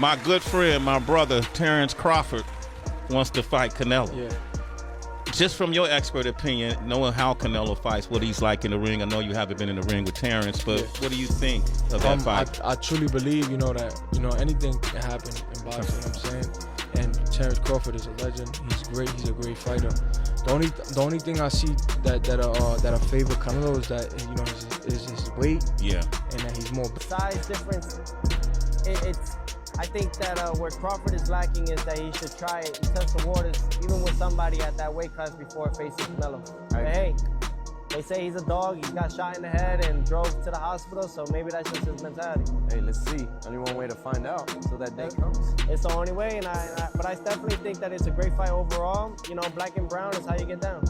My good friend, my brother, Terence Crawford, wants to fight Canelo. Yeah. Just from your expert opinion, knowing how Canelo fights, what he's like in the ring. I know you haven't been in the ring with Terence, but what do you think of that fight? I truly believe, that, anything can happen in boxing, you know what I'm saying? And Terence Crawford is a legend. He's great. He's a great fighter. The only thing I see that favor Canelo is that is his weight. Yeah. And that he's more size difference. I think that where Crawford is lacking is that he should try it and test the waters, even with somebody at that weight class before facing Canelo. But hey, they say he's a dog. He got shot in the head and drove to the hospital, so maybe that's just his mentality. Hey, let's see. Only one way to find out until that day comes. It's the only way, but I definitely think that it's a great fight overall. Black and brown is how you get down.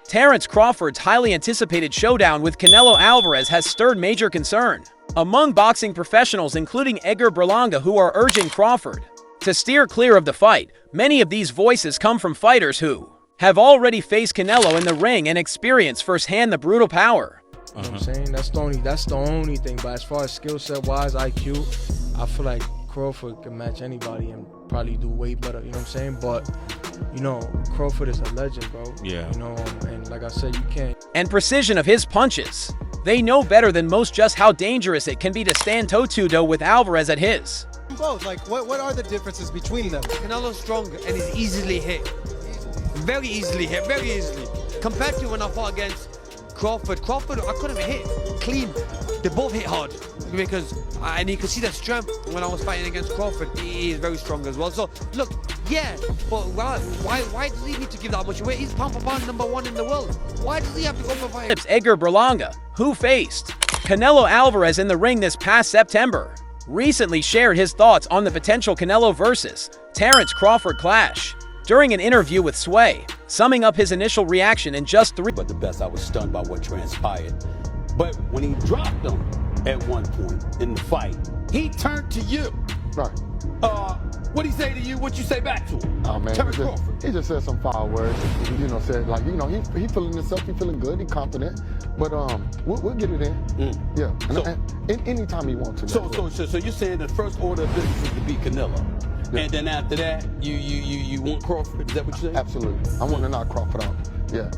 Terence Crawford's highly anticipated showdown with Canelo Álvarez has stirred major concern among boxing professionals, including Edgar Berlanga, who are urging Crawford to steer clear of the fight. Many of these voices come from fighters who have already faced Canelo in the ring and experienced firsthand the brutal power. You know what I'm saying? That's the only thing. But as far as skill set wise, IQ, I feel like Crawford can match anybody and probably do way better. You know what I'm saying? But Crawford is a legend, bro. Yeah. And like I said, you can't. And precision of his punches. They know better than most just how dangerous it can be to stand toe-to-toe with Alvarez at his. Both, like, what are the differences between them? Canelo's stronger and he's easily hit. Very easily hit, very easily. Compared to when I fought against Crawford, I couldn't hit clean. They both hit hard and you can see that strength when I was fighting against Crawford. He is very strong as well. So look, yeah, but why does he need to give that much weight? He's pound for pound #1 in the world. Why does he have to go for fight? Edgar Berlanga, who faced Canelo Álvarez in the ring this past September, recently shared his thoughts on the potential Canelo versus Terence Crawford clash during an interview with Sway, summing up his initial reaction in just 3. But the best, I was stunned by what transpired. But when he dropped him at one point in the fight, he turned to you. Right. What'd he say to you? What'd you say back to him? Oh man, he just said some foul words. Said like, he feeling himself, he feeling good, he confident. But we'll get it in. Yeah. And anytime he wants to. So you're saying the first order of business is to beat Canelo, and then after that, you want Crawford? Is that what you're saying? Absolutely. I want to knock Crawford out. Yeah.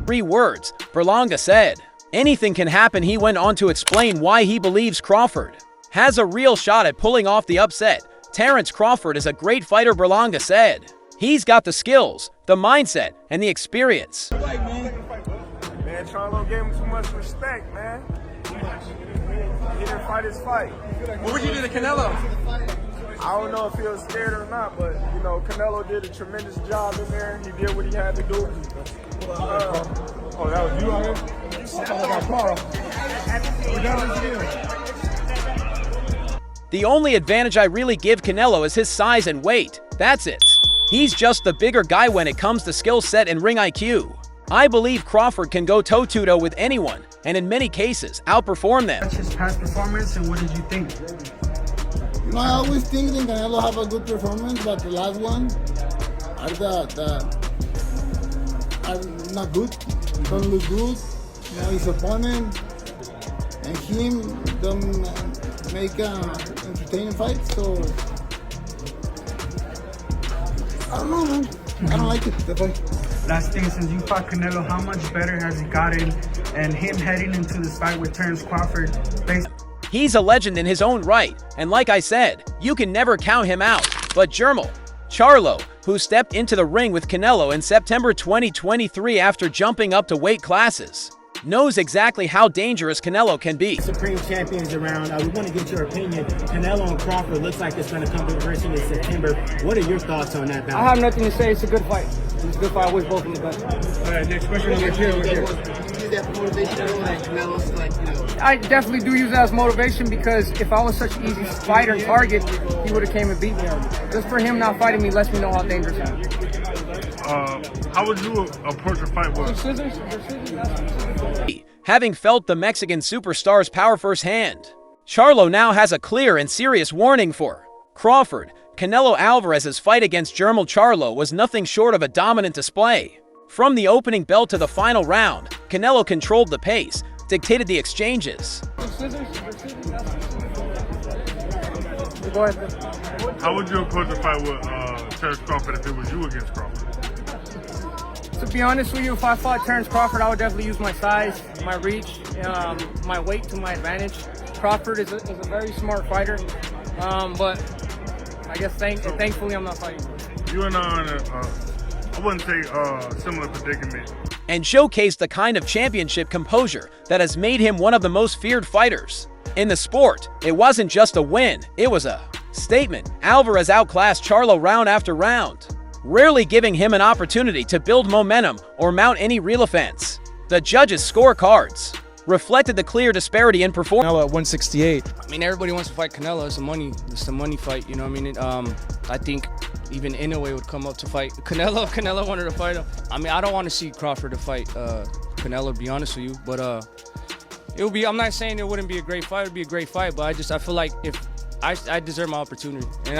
3 words, Berlanga said. Anything can happen. He went on to explain why he believes Crawford has a real shot at pulling off the upset. Terence Crawford is a great fighter, Berlanga said. He's got the skills, the mindset, and the experience. Man, Charlo gave him too much respect, man. He didn't fight his fight. What would you do to Canelo? I don't know if he was scared or not, but Canelo did a tremendous job in there. He did what he had to do. Oh, that was you out here? The only advantage I really give Canelo is his size and weight. That's it. He's just the bigger guy when it comes to skill set and ring IQ. I believe Crawford can go toe-to-toe with anyone, and in many cases, outperform them. His past performance, and what did you think? I always think that Canelo have a good performance, but the last one, are not good. Don't look good. His opponent and him don't make entertaining fights. So I don't know, man. I don't like it. The fight. Last thing, since you fought Canelo, how much better has he gotten? And him heading into this fight with Terence Crawford, he's a legend in his own right, and like I said, you can never count him out. But Charlo, who stepped into the ring with Canelo in September 2023 after jumping up to weight classes, knows exactly how dangerous Canelo can be. Supreme Champions around. We want to get your opinion. Canelo and Crawford looks like it's going to come to fruition in September. What are your thoughts on that battle? I have nothing to say. It's a good fight. It's a good fight. I wish both of them the All right, next question over here. I definitely do use that as motivation because if I was such an easy fighter and target, he would have came and beat me. Just for him not fighting me lets me know how dangerous he is. How would you approach a fight with scissors? Having felt the Mexican superstar's power firsthand, Charlo now has a clear and serious warning for Crawford. Canelo Álvarez's fight against Jermall Charlo was nothing short of a dominant display. From the opening bell to the final round, Canelo controlled the pace, dictated the exchanges. Go ahead. How would you approach a fight with Terence Crawford if it was you against Crawford? To be honest with you, if I fought Terence Crawford, I would definitely use my size, my reach, my weight to my advantage. Crawford is a very smart fighter, but I guess thankfully I'm not fighting. You and I in I wouldn't say similar predicament. And showcased the kind of championship composure that has made him one of the most feared fighters in the sport. It wasn't just a win, it was a statement. Alvarez outclassed Charlo round after round, rarely giving him an opportunity to build momentum or mount any real offense. The judges' scorecards reflected the clear disparity in performance. Now at 168. I mean, everybody wants to fight Canelo. It's a money fight, you know what I mean? I think even Inoue would come up to fight Canelo if Canelo wanted to fight him. I mean, I don't want to see Crawford to fight Canelo, to be honest with you, but it would be, I'm not saying it wouldn't be a great fight, it would be a great fight, but I feel like if I deserve my opportunity. And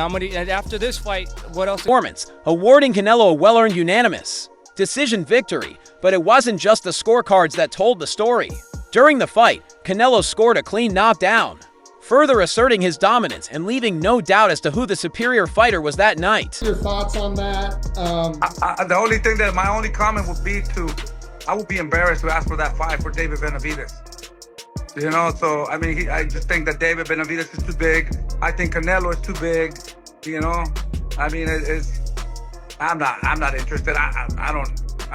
after this fight, what else? Performance, awarding Canelo a well-earned unanimous decision victory, but it wasn't just the scorecards that told the story. During the fight, Canelo scored a clean knockdown, further asserting his dominance and leaving no doubt as to who the superior fighter was that night. Your thoughts on that? The only thing that my only comment would be I would be embarrassed to ask for that fight for David Benavidez. You know, so I mean, I just think that David Benavidez is too big. I think Canelo is too big. You know, I mean, I'm not interested. I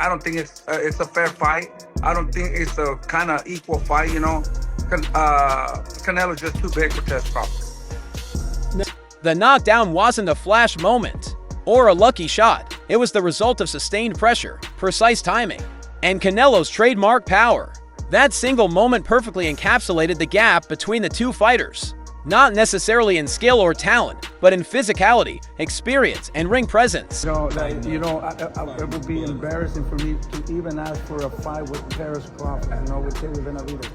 don't think it's a fair fight. I don't think it's a kind of equal fight. You know, Canelo's just too big for Terence Crawford. The knockdown wasn't a flash moment or a lucky shot. It was the result of sustained pressure, precise timing, and Canelo's trademark power. That single moment perfectly encapsulated the gap between the two fighters, not necessarily in skill or talent, but in physicality, experience, and ring presence. It would be embarrassing for me to even ask for a fight with Terence Crawford, with David Benavidez.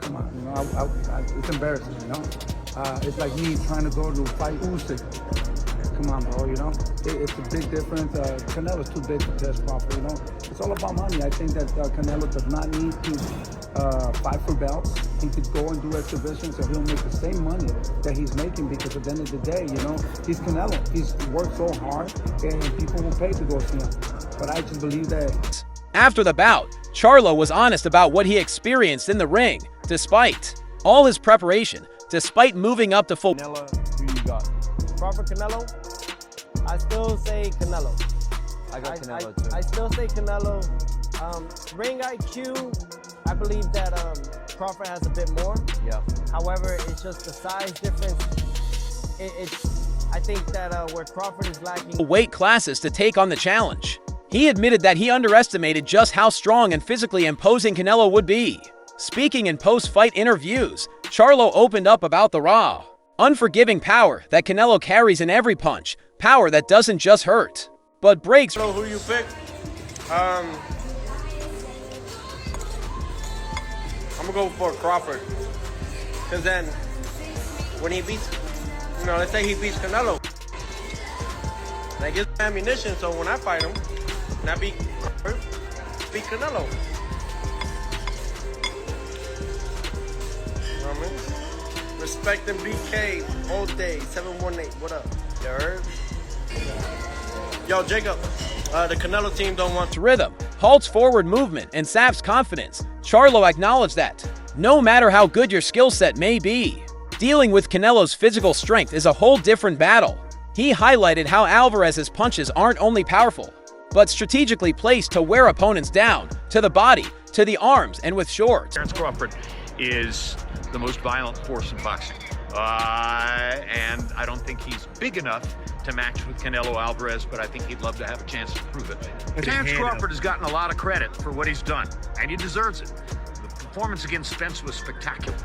Come on, it's embarrassing, It's like me trying to go to fight Usyk. Come on, bro, it's a big difference. Canelo's too big for Terence Crawford, It's all about money. I think that Canelo does not need to fight for belts. He could go and do exhibitions and he'll make the same money that he's making because at the end of the day, he's Canelo. He's worked so hard and people will pay to go see him. But I just believe that. After the bout, Charlo was honest about what he experienced in the ring, despite all his preparation, despite moving up to full. Canelo, who you got? Crawford, Canelo? I still say Canelo. I got Canelo too. I still say Canelo. Ring IQ, I believe that Crawford has a bit more. Yeah. However, it's just the size difference. I think that where Crawford is lacking. Weight classes to take on the challenge. He admitted that he underestimated just how strong and physically imposing Canelo would be. Speaking in post-fight interviews, Charlo opened up about the raw, unforgiving power that Canelo carries in every punch, power that doesn't just hurt, but breaks. So who you pick? I'm gonna go for Crawford, because then when he beats, let's say he beats Canelo, that gives him ammunition. So when I fight him, and I beat Crawford, beat Canelo. You know what I mean? Respect and BK all day. 718. What up? You heard? Yo, Jacob. The Canelo team don't want rhythm, halts forward movement, and saps confidence. Charlo acknowledged that no matter how good your skill set may be, dealing with Canelo's physical strength is a whole different battle. He highlighted how Alvarez's punches aren't only powerful, but strategically placed to wear opponents down, to the body, to the arms, and with short. Terence Crawford is the most violent force in boxing. And I don't think he's big enough to match with Canelo Álvarez, but I think he'd love to have a chance to prove it. Terence Crawford has gotten a lot of credit for what he's done, and he deserves it. The performance against Spence was spectacular.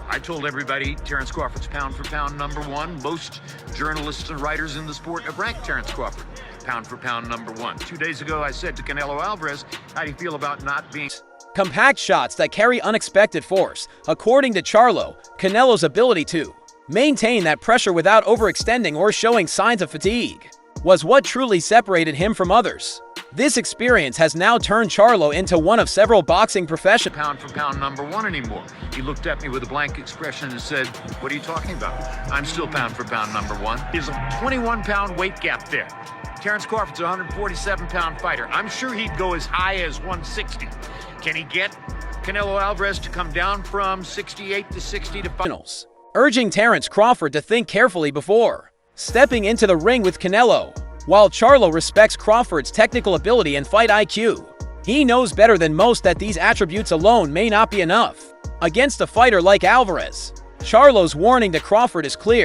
I told everybody Terence Crawford's pound for pound #1. Most journalists and writers in the sport have ranked Terence Crawford pound for pound #1. 2 days ago, I said to Canelo Álvarez, how do you feel about not being... Compact shots that carry unexpected force. According to Charlo, Canelo's ability to maintain that pressure without overextending or showing signs of fatigue was what truly separated him from others. This experience has now turned Charlo into one of several boxing professionals. Pound for pound #1 anymore. He looked at me with a blank expression and said, "What are you talking about? I'm still pound for pound #1." There's a 21-pound weight gap there. Terence Crawford's a 147-pound fighter. I'm sure he'd go as high as 160. Can he get Canelo Álvarez to come down from 68 to 60 to 5? Urging Terence Crawford to think carefully before stepping into the ring with Canelo. While Charlo respects Crawford's technical ability and fight IQ, he knows better than most that these attributes alone may not be enough against a fighter like Alvarez. Charlo's warning to Crawford is clear.